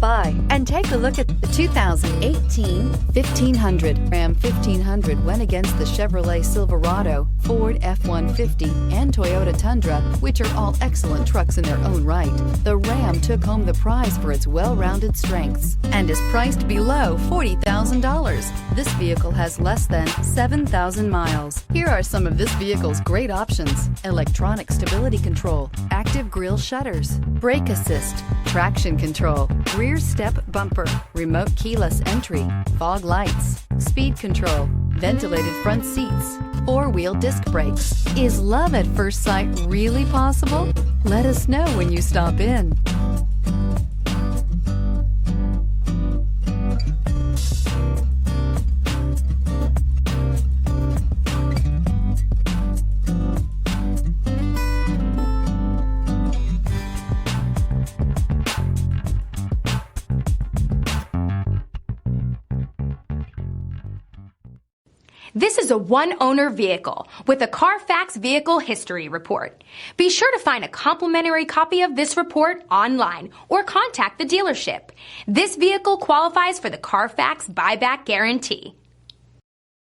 by and take a look at the 2018 1500. Ram 1500 went against the Chevrolet Silverado, Ford F-150, and Toyota Tundra, which are all excellent trucks in their own right. The Ram took home the prize for its well-rounded strengths and is priced below $40,000. This vehicle has less than 7,000 miles. Here are some of this vehicle's great options: electronic stability control, active grille shutters, brake assist, traction control, rear step bumper, remote keyless entry, fog lights, speed control, ventilated front seats, four-wheel disc brakes. Is love at first sight really possible? Let us know when you stop in. This is a one-owner vehicle with a Carfax Vehicle History Report. Be sure to find a complimentary copy of this report online or contact the dealership. This vehicle qualifies for the Carfax Buyback Guarantee.